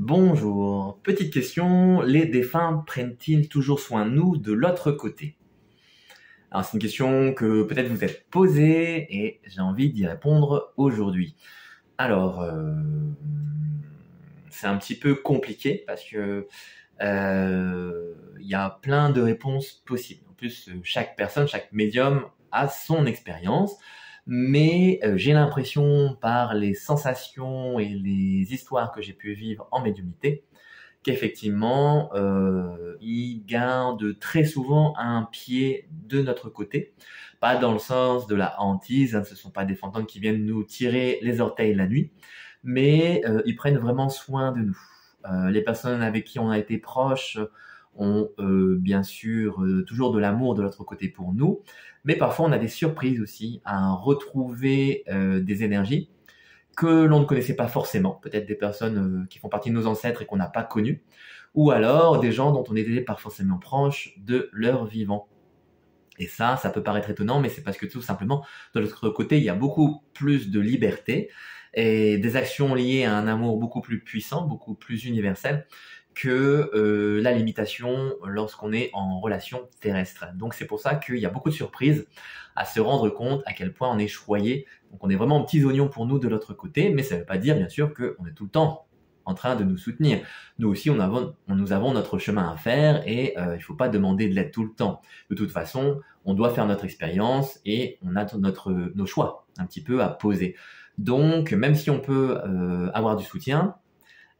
Bonjour, petite question, les défunts prennent-ils toujours soin de nous de l'autre côté? Alors c'est une question que peut-être vous êtes posée et j'ai envie d'y répondre aujourd'hui. Alors, c'est un petit peu compliqué parce que il y a plein de réponses possibles. En plus, chaque personne, chaque médium a son expérience, mais j'ai l'impression par les sensations et les histoires que j'ai pu vivre en médiumnité qu'effectivement, ils gardent très souvent un pied de notre côté. Pas dans le sens de la hantise, hein, ce ne sont pas des fantômes qui viennent nous tirer les orteils la nuit, mais ils prennent vraiment soin de nous. Les personnes avec qui on a été proches ont bien sûr toujours de l'amour de l'autre côté pour nous, mais parfois on a des surprises aussi à retrouver des énergies que l'on ne connaissait pas forcément, peut-être des personnes qui font partie de nos ancêtres et qu'on n'a pas connues, ou alors des gens dont on n'était pas forcément proche de leur vivant. Et ça peut paraître étonnant, mais c'est parce que tout simplement, de l'autre côté, il y a beaucoup plus de liberté et des actions liées à un amour beaucoup plus puissant, beaucoup plus universel que la limitation lorsqu'on est en relation terrestre. Donc c'est pour ça qu'il y a beaucoup de surprises à se rendre compte à quel point on est choyé. Donc on est vraiment petits oignons pour nous de l'autre côté, mais ça ne veut pas dire bien sûr qu'on est tout le temps en train de nous soutenir. Nous aussi, nous avons notre chemin à faire et il ne faut pas demander de l'aide tout le temps. De toute façon, on doit faire notre expérience et on a nos choix un petit peu à poser. Donc, même si on peut avoir du soutien,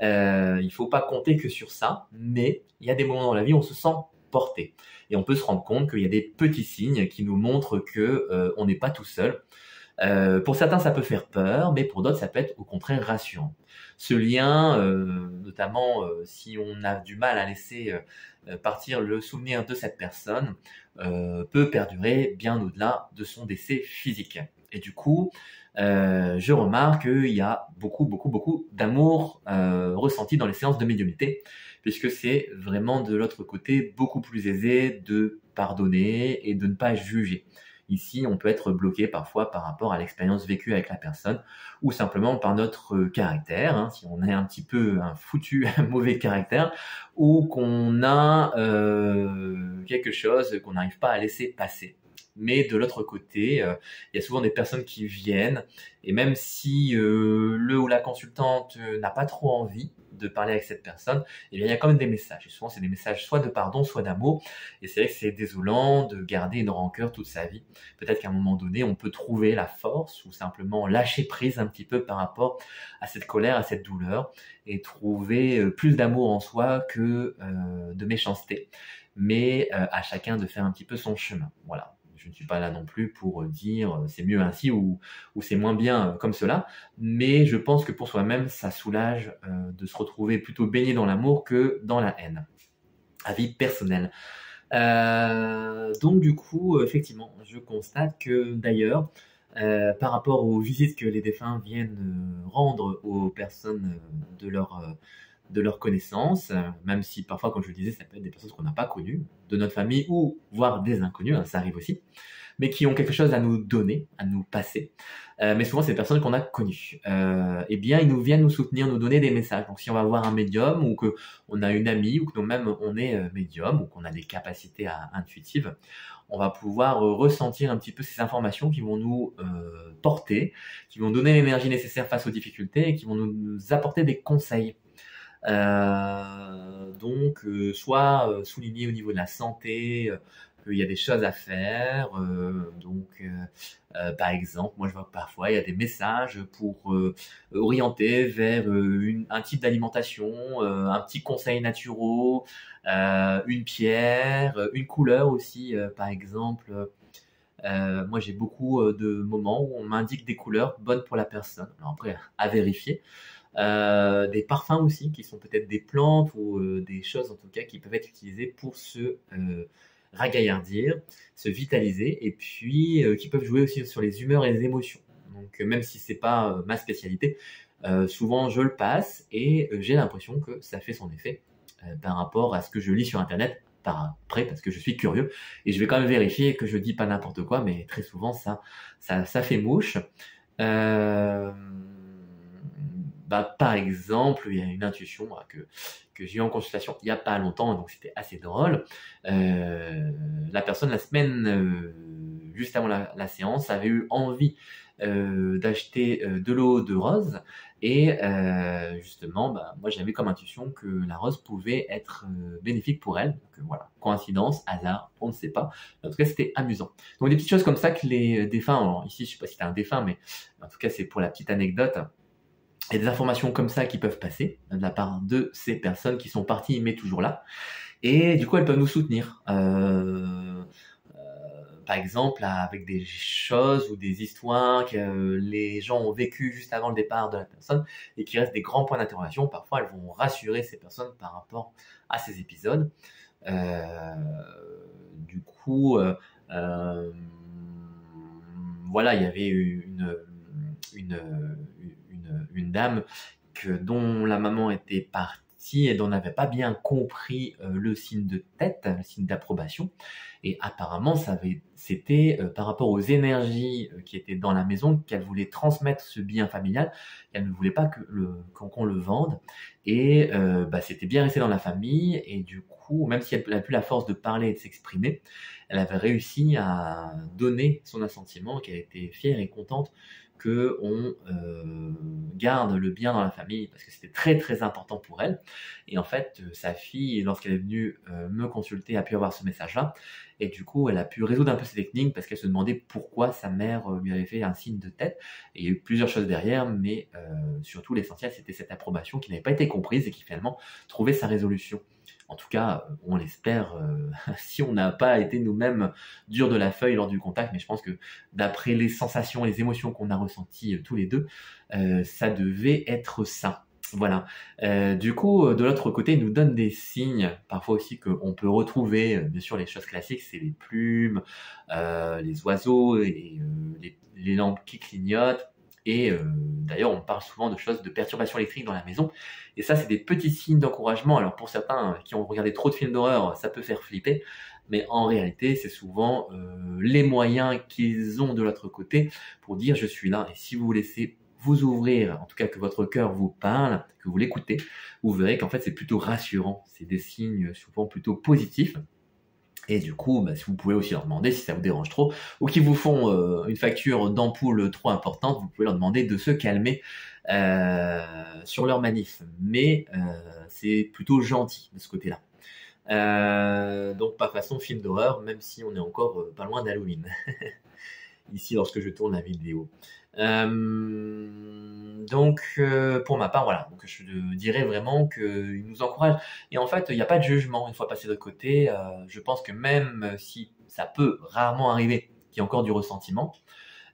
il ne faut pas compter que sur ça, mais il y a des moments dans la vie où on se sent porté. Et on peut se rendre compte qu'il y a des petits signes qui nous montrent que on n'est pas tout seul. Pour certains, ça peut faire peur, mais pour d'autres, ça peut être au contraire rassurant. Ce lien, notamment si on a du mal à laisser partir le souvenir de cette personne, peut perdurer bien au-delà de son décès physique. Et du coup, je remarque qu'il y a beaucoup d'amour ressenti dans les séances de médiumnité, puisque c'est vraiment de l'autre côté beaucoup plus aisé de pardonner et de ne pas juger. Ici, on peut être bloqué parfois par rapport à l'expérience vécue avec la personne ou simplement par notre caractère, hein, si on est un petit peu un foutu, un mauvais caractère, ou qu'on a quelque chose qu'on n'arrive pas à laisser passer. Mais de l'autre côté, il y a souvent des personnes qui viennent et même si le ou la consultante n'a pas trop envie de parler avec cette personne, eh bien, il y a quand même des messages. Et souvent, c'est des messages soit de pardon, soit d'amour. Et c'est vrai que c'est désolant de garder une rancœur toute sa vie. Peut-être qu'à un moment donné, on peut trouver la force ou simplement lâcher prise un petit peu par rapport à cette colère, à cette douleur et trouver plus d'amour en soi que de méchanceté. Mais à chacun de faire un petit peu son chemin. Voilà. Je ne suis pas là non plus pour dire c'est mieux ainsi ou c'est moins bien comme cela, mais je pense que pour soi-même, ça soulage de se retrouver plutôt baigné dans l'amour que dans la haine. Avis personnel. Donc du coup, effectivement, je constate que d'ailleurs, par rapport aux visites que les défunts viennent rendre aux personnes de leur connaissance, même si parfois, comme je le disais, ça peut être des personnes qu'on n'a pas connues, de notre famille ou voire des inconnus, hein, ça arrive aussi, mais qui ont quelque chose à nous donner, à nous passer. Mais souvent, c'est des personnes qu'on a connues. Eh bien, ils nous viennent nous soutenir, nous donner des messages. Donc, si on va voir un médium ou que on a une amie ou que nous-mêmes on est médium ou qu'on a des capacités intuitives, on va pouvoir ressentir un petit peu ces informations qui vont nous porter, qui vont donner l'énergie nécessaire face aux difficultés et qui vont nous apporter des conseils. Donc, soit souligner au niveau de la santé qu'il y a des choses à faire. Par exemple, moi je vois que parfois il y a des messages pour orienter vers un type d'alimentation, un petit conseil naturel, une pierre, une couleur aussi, par exemple. Moi, j'ai beaucoup de moments où on m'indique des couleurs bonnes pour la personne. Alors après, à vérifier. Des parfums aussi, qui sont peut-être des plantes ou des choses en tout cas qui peuvent être utilisées pour se ragaillardir, se vitaliser et puis qui peuvent jouer aussi sur les humeurs et les émotions. Donc même si c'est pas ma spécialité, souvent je le passe et j'ai l'impression que ça fait son effet par rapport à ce que je lis sur internet par après parce que je suis curieux et je vais quand même vérifier que je dis pas n'importe quoi, mais très souvent ça fait mouche. Par exemple, il y a une intuition que j'ai eu en consultation il n'y a pas longtemps, donc c'était assez drôle. La personne, la semaine juste avant la séance, avait eu envie d'acheter de l'eau de rose et justement, moi j'avais comme intuition que la rose pouvait être bénéfique pour elle. Donc voilà, coïncidence, hasard, on ne sait pas. En tout cas, c'était amusant. Donc des petites choses comme ça que les défunts, alors ici je sais pas si c'était un défunt, mais en tout cas c'est pour la petite anecdote. Il y a des informations comme ça qui peuvent passer de la part de ces personnes qui sont parties mais toujours là. Et du coup, elles peuvent nous soutenir. Par exemple, avec des choses ou des histoires que les gens ont vécues juste avant le départ de la personne et qui restent des grands points d'interrogation. Parfois, elles vont rassurer ces personnes par rapport à ces épisodes. Du coup, voilà, il y avait une dame dont la maman était partie et dont on n'avait pas bien compris le signe de tête, le signe d'approbation. Et apparemment, c'était par rapport aux énergies qui étaient dans la maison qu'elle voulait transmettre ce bien familial. Elle ne voulait pas qu'on le vende. Et c'était bien resté dans la famille. Et du coup, même si elle n'a plus la force de parler et de s'exprimer, elle avait réussi à donner son assentiment, qu'elle était fière et contente qu'on garde le bien dans la famille parce que c'était très très important pour elle. Et en fait, sa fille, lorsqu'elle est venue me consulter, a pu avoir ce message-là. Et du coup, elle a pu résoudre un peu ces techniques parce qu'elle se demandait pourquoi sa mère lui avait fait un signe de tête. Et il y a eu plusieurs choses derrière, mais surtout l'essentiel, c'était cette approbation qui n'avait pas été comprise et qui finalement trouvait sa résolution. En tout cas, on l'espère si on n'a pas été nous-mêmes durs de la feuille lors du contact, mais je pense que d'après les sensations, les émotions qu'on a ressenties tous les deux, ça devait être ça. Voilà. Du coup, de l'autre côté, il nous donne des signes, parfois aussi qu'on peut retrouver, bien sûr, les choses classiques, c'est les plumes, les oiseaux, et, les lampes qui clignotent. Et d'ailleurs, on parle souvent de choses de perturbations électriques dans la maison. Et ça, c'est des petits signes d'encouragement. Alors pour certains qui ont regardé trop de films d'horreur, ça peut faire flipper. Mais en réalité, c'est souvent les moyens qu'ils ont de l'autre côté pour dire je suis là. Et si vous vous laissez vous ouvrir, en tout cas que votre cœur vous parle, que vous l'écoutez, vous verrez qu'en fait c'est plutôt rassurant. C'est des signes souvent plutôt positifs. Et du coup, si vous pouvez aussi leur demander si ça vous dérange trop, ou qu'ils vous font une facture d'ampoule trop importante, vous pouvez leur demander de se calmer sur leur manif. Mais c'est plutôt gentil de ce côté-là. Donc pas façon film d'horreur, même si on est encore pas loin d'Halloween. Ici, lorsque je tourne la vidéo. Donc, pour ma part, voilà. Donc, je dirais vraiment qu'il nous encourage. Et en fait, il n'y a pas de jugement une fois passé de côté. Je pense que même si ça peut rarement arriver qu'il y ait encore du ressentiment,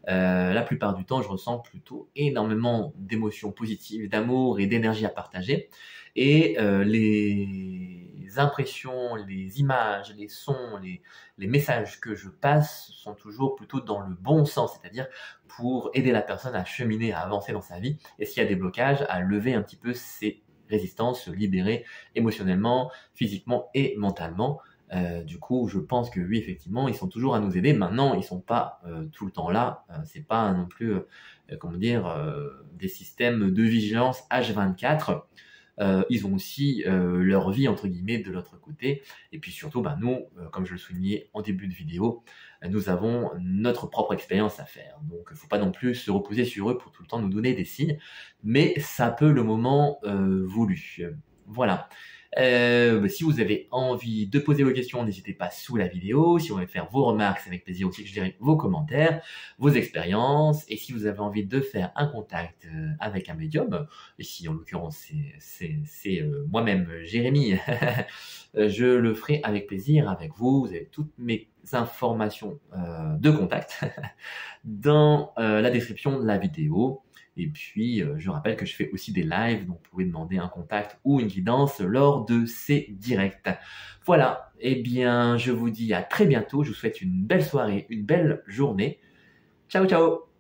la plupart du temps, je ressens plutôt énormément d'émotions positives, d'amour et d'énergie à partager. Et les impressions, les images, les sons, les messages que je passe sont toujours plutôt dans le bon sens, c'est-à-dire pour aider la personne à cheminer, à avancer dans sa vie, et s'il y a des blocages, à lever un petit peu ses résistances, se libérer émotionnellement, physiquement et mentalement. Du coup, je pense que oui, effectivement, ils sont toujours à nous aider. Maintenant, ils sont pas tout le temps là. C'est pas non plus, des systèmes de vigilance H24. Ils ont aussi leur vie entre guillemets de l'autre côté. Et puis surtout, nous, comme je le soulignais en début de vidéo, nous avons notre propre expérience à faire. Donc, il faut pas non plus se reposer sur eux pour tout le temps nous donner des signes, mais ça peut le moment voulu. Voilà. Si vous avez envie de poser vos questions, n'hésitez pas sous la vidéo. Si vous voulez faire vos remarques, c'est avec plaisir aussi que je dirai vos commentaires, vos expériences. Et si vous avez envie de faire un contact avec un médium, ici en l'occurrence c'est moi-même, Jérémy, je le ferai avec plaisir avec vous. Vous avez toutes mes informations de contact dans la description de la vidéo. Et puis, je rappelle que je fais aussi des lives, donc vous pouvez demander un contact ou une guidance lors de ces directs. Voilà, eh bien, je vous dis à très bientôt. Je vous souhaite une belle soirée, une belle journée. Ciao, ciao!